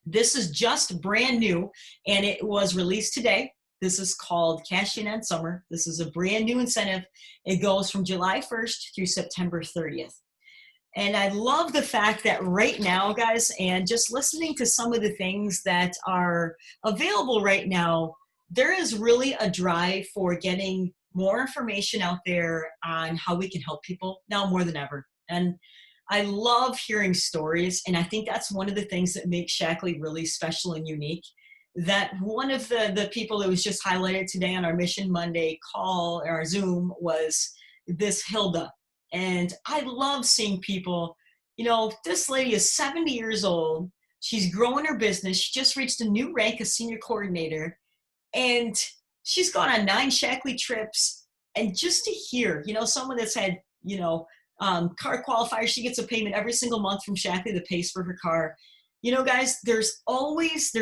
This is just brand new, and it was released today. This is called Cash In on Summer. This is a brand new incentive. It goes from July 1st through September 30th. And I love the fact that right now, guys, and just listening to some of the things that are available right now, there is really a drive for getting more information out there on how we can help people now more than ever. And I love hearing stories, and I think that's one of the things that makes Shaklee really special and unique. That one of the people that was just highlighted today on our Mission Monday call, or our Zoom, was this Hilda. And I love seeing people, this lady is 70 years old. She's growing her business. She just reached a new rank as senior coordinator. And she's gone on 9 Shaklee trips. And just to hear, someone that's had, car qualifier, she gets a payment every single month from Shaklee that pays for her car. Guys, there's always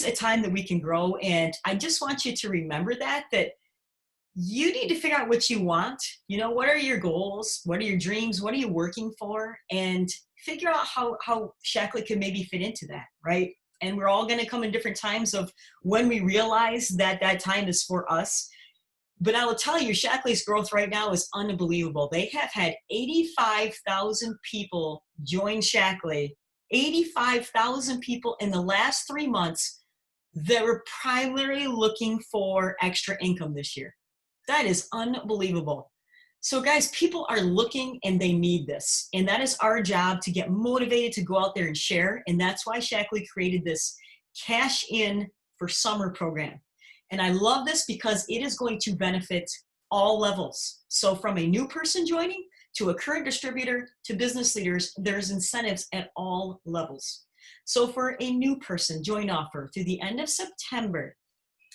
a time that we can grow. And I just want you to remember that you need to figure out what you want. What are your goals? What are your dreams? What are you working for? And figure out how Shaklee can maybe fit into that, right? And we're all going to come in different times of when we realize that that time is for us. But I will tell you, Shaklee's growth right now is unbelievable. They have had 85,000 people join Shaklee. 85,000 people in the last 3 months that were primarily looking for extra income this year. That is unbelievable. So guys, people are looking and they need this. And that is our job, to get motivated to go out there and share. And that's why Shaklee created this Cash In for Summer program. And I love this because it is going to benefit all levels. So from a new person joining to a current distributor to business leaders, there's incentives at all levels. So for a new person, join offer through the end of September.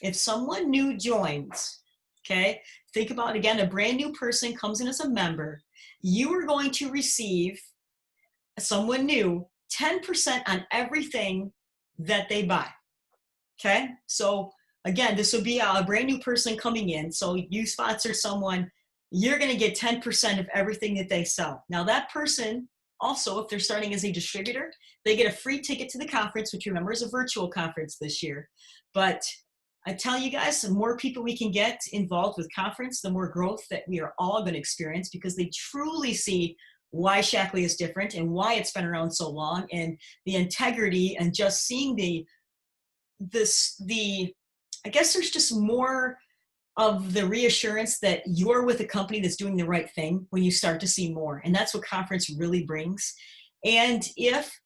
If someone new joins, okay, think about, again, a brand new person comes in as a member, you are going to receive, someone new, 10% on everything that they buy. Okay, so again, this would be a brand new person coming in. So you sponsor someone, you're going to get 10% of everything that they sell. Now that person also, if they're starting as a distributor, they get a free ticket to the conference, which, remember, is a virtual conference this year. But I tell you guys, the more people we can get involved with conference, the more growth that we are all going to experience, because they truly see why Shaklee is different and why it's been around so long, and the integrity, and just seeing I guess there's just more of the reassurance that you're with a company that's doing the right thing when you start to see more. And that's what conference really brings. And if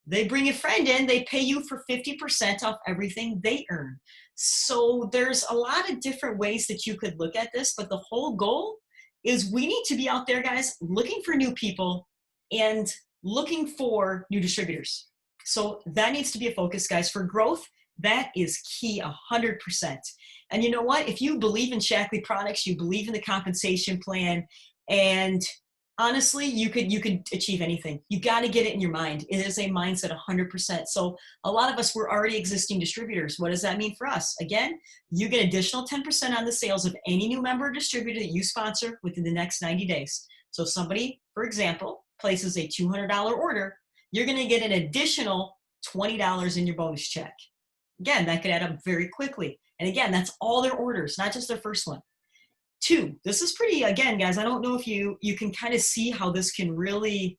they bring a friend in, they pay you for 50% off everything they earn. So there's a lot of different ways that you could look at this, but the whole goal is we need to be out there, guys, looking for new people and looking for new distributors. So that needs to be a focus, guys, for growth. That is key, 100%. And you know what? If you believe in Shaklee products, you believe in the compensation plan, and honestly, you could achieve anything. You got to get it in your mind. It is a mindset, 100%. So a lot of us, we're already existing distributors. What does that mean for us? Again, you get additional 10% on the sales of any new member or distributor that you sponsor within the next 90 days. So if somebody, for example, places a $200 order, you're going to get an additional $20 in your bonus check. Again, that could add up very quickly. And again, that's all their orders, not just their first one. 2, this is pretty, again, guys, I don't know if you can kind of see how this can really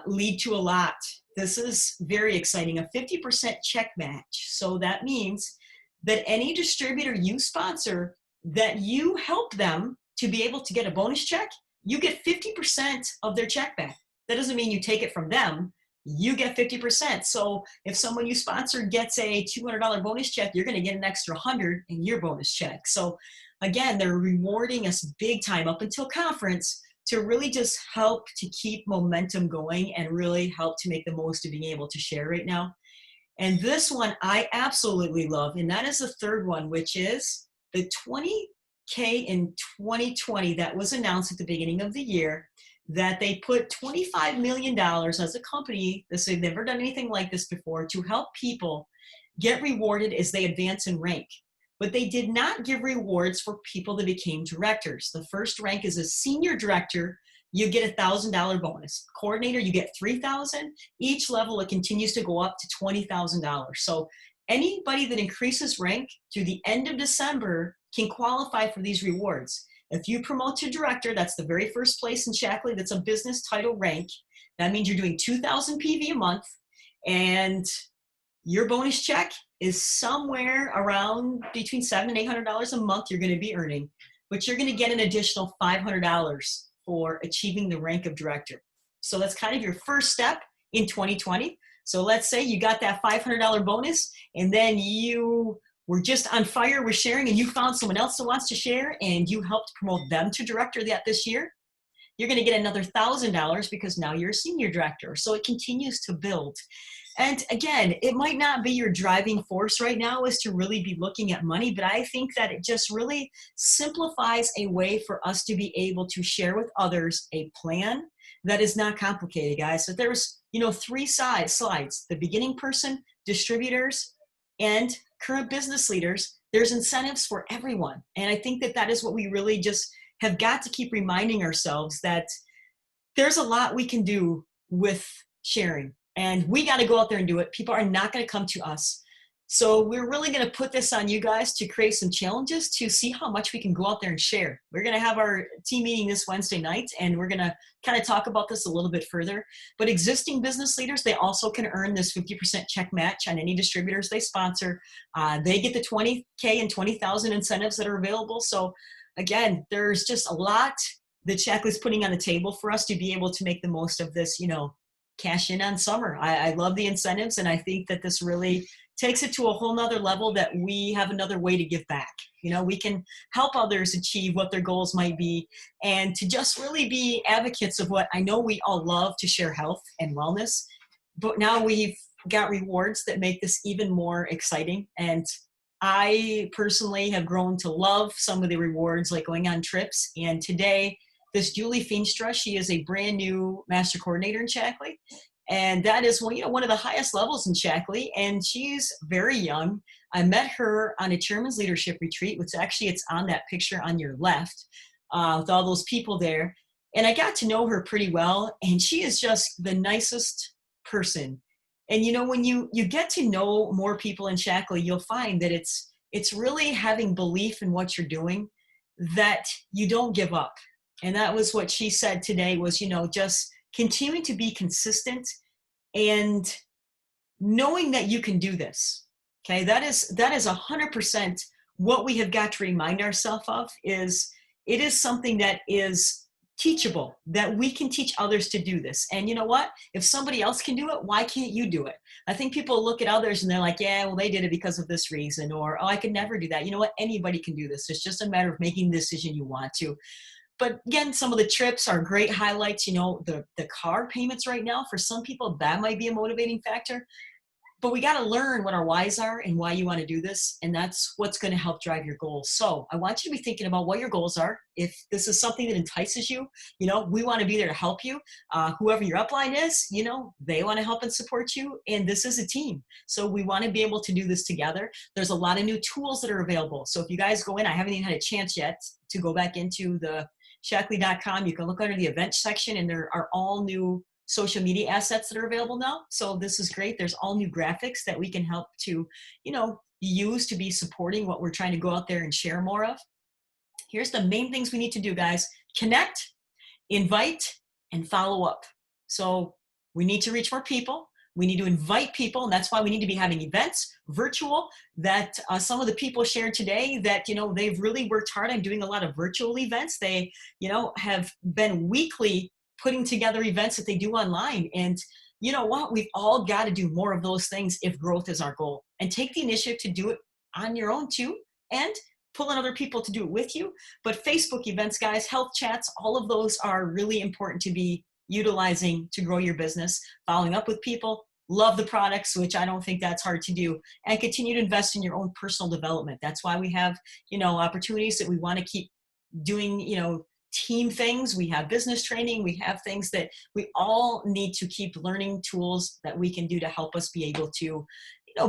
lead to a lot. This is very exciting, a 50% check match. So that means that any distributor you sponsor, that you help them to be able to get a bonus check, you get 50% of their check back. That doesn't mean you take it from them. You get 50%. So if someone you sponsor gets a $200 bonus check, you're going to get an extra 100 in your bonus check. So again, they're rewarding us big time up until conference to really just help to keep momentum going and really help to make the most of being able to share right now. And this one I absolutely love, and that is the third one, which is the $20K in 2020 that was announced at the beginning of the year, that they put $25 million as a company. They've never done anything like this before, to help people get rewarded as they advance in rank. But they did not give rewards for people that became directors. The first rank is a senior director. you get $1,000 bonus. Coordinator, you get $3,000. Each level, it continues to go up to $20,000. So anybody that increases rank through the end of December can qualify for these rewards. If you promote to director, that's the very first place in Shaklee that's a business title rank. That means you're doing 2,000 PV a month, and your bonus check is somewhere around between $700 and $800 a month you're going to be earning, but you're going to get an additional $500 for achieving the rank of director. So that's kind of your first step in 2020. So let's say you got that $500 bonus, and then you were just on fire with sharing, and you found someone else that wants to share, and you helped promote them to director this year. You're going to get another $1,000 because now you're a senior director. So it continues to build. And again, it might not be your driving force right now is to really be looking at money, but I think that it just really simplifies a way for us to be able to share with others a plan that is not complicated, guys. So there's, 3 slides, the beginning person, distributors, and current business leaders. There's incentives for everyone. And I think that that is what we really just have got to keep reminding ourselves, that there's a lot we can do with sharing, and we got to go out there and do it. People are not going to come to us. So we're really going to put this on you guys to create some challenges to see how much we can go out there and share. We're going to have our team meeting this Wednesday night, and we're going to kind of talk about this a little bit further. But existing business leaders, they also can earn this 50% check match on any distributors they sponsor. They get the $20K and $20,000 incentives that are available. So again, there's just a lot that Shaklee's putting on the table for us to be able to make the most of this, cash in on summer. I love the incentives, and I think that this really takes it to a whole nother level, that we have another way to give back. We can help others achieve what their goals might be, and to just really be advocates of what I know we all love to share, health and wellness. But now we've got rewards that make this even more exciting. And I personally have grown to love some of the rewards, like going on trips. And today, this Julie Feenstra, she is a brand new master coordinator in Shaklee. And that is one of the highest levels in Shaklee. And she's very young. I met her on a chairman's leadership retreat, which actually it's on that picture on your left, with all those people there. And I got to know her pretty well. And she is just the nicest person. And when you get to know more people in Shaklee, you'll find that it's really having belief in what you're doing, that you don't give up. And that was what she said today was, just continuing to be consistent and knowing that you can do this. Okay, that is 100% what we have got to remind ourselves of. Is it is something that is teachable, that we can teach others to do this. And you know what? If somebody else can do it, why can't you do it? I think people look at others and they're like, yeah, well, they did it because of this reason, or, oh, I could never do that. You know what? Anybody can do this. It's just a matter of making the decision you want to. But again, some of the trips are great highlights. The car payments right now, for some people, that might be a motivating factor. But we got to learn what our whys are and why you want to do this. And that's what's going to help drive your goals. So I want you to be thinking about what your goals are. If this is something that entices you, we want to be there to help you. Whoever your upline is, they want to help and support you. And this is a team. So we want to be able to do this together. There's a lot of new tools that are available. So if you guys go in, I haven't even had a chance yet to go back into the Shaklee.com. You can look under the events section, and there are all new social media assets that are available now. So this is great. There's all new graphics that we can help to, use to be supporting what we're trying to go out there and share more of. Here's the main things we need to do, guys. Connect, invite, and follow up. So we need to reach more people. We need to invite people, and that's why we need to be having events, virtual, that some of the people shared today that, they've really worked hard on doing a lot of virtual events. They, have been weekly putting together events that they do online. And you know what? We've all got to do more of those things if growth is our goal. And take the initiative to do it on your own too, and pull in other people to do it with you. But Facebook events, guys, health chats, all of those are really important to be utilizing to grow your business. Following up with people, love the products, which I don't think that's hard to do, and continue to invest in your own personal development. That's why we have, opportunities that we want to keep doing, team things. We have business training. We have things that we all need to keep learning, tools that we can do to help us be able to,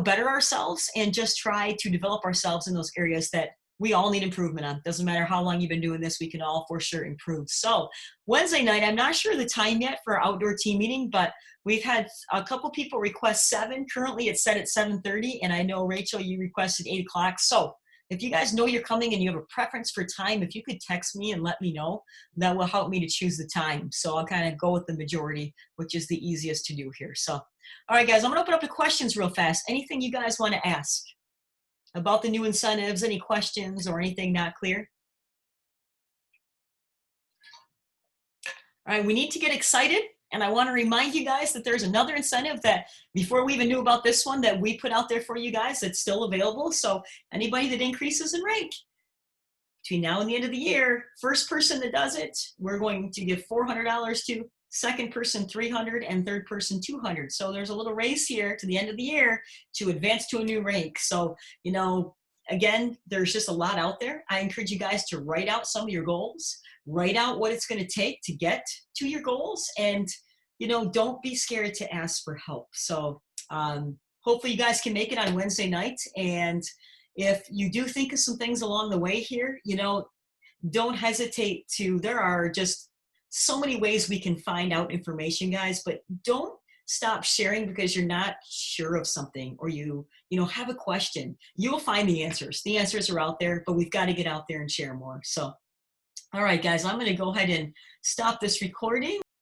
better ourselves and just try to develop ourselves in those areas that we all need improvement on. Doesn't matter how long you've been doing this, we can all for sure improve. So Wednesday night, I'm not sure the time yet for our outdoor team meeting, but we've had a couple people request 7. Currently it's set at 7:30, and I know, Rachel, you requested 8 o'clock. So if you guys know you're coming and you have a preference for time, if you could text me and let me know, that will help me to choose the time. So I'll kind of go with the majority, which is the easiest to do here. So, all right, guys, I'm gonna open up the questions real fast. Anything you guys wanna ask about the new incentives, any questions or anything not clear? All right, we need to get excited. And I want to remind you guys that there's another incentive that before we even knew about this one that we put out there for you guys that's still available. So anybody that increases in rank between now and the end of the year, first person that does it, we're going to give $400 to, second person $300, and third person $200. So there's a little race here to the end of the year to advance to a new rank. So, you know, again, there's just a lot out there. I encourage you guys to write out some of your goals, write out what it's going to take to get to your goals, and, you know, don't be scared to ask for help. So hopefully you guys can make it on Wednesday night. And if you do think of some things along the way here, you know, don't hesitate to, there are just so many ways we can find out information, guys, but don't stop sharing because you're not sure of something, or you know, have a question. You will find the answers. The answers are out there, but we've got to get out there and share more. So, all right, guys, I'm going to go ahead and stop this recording.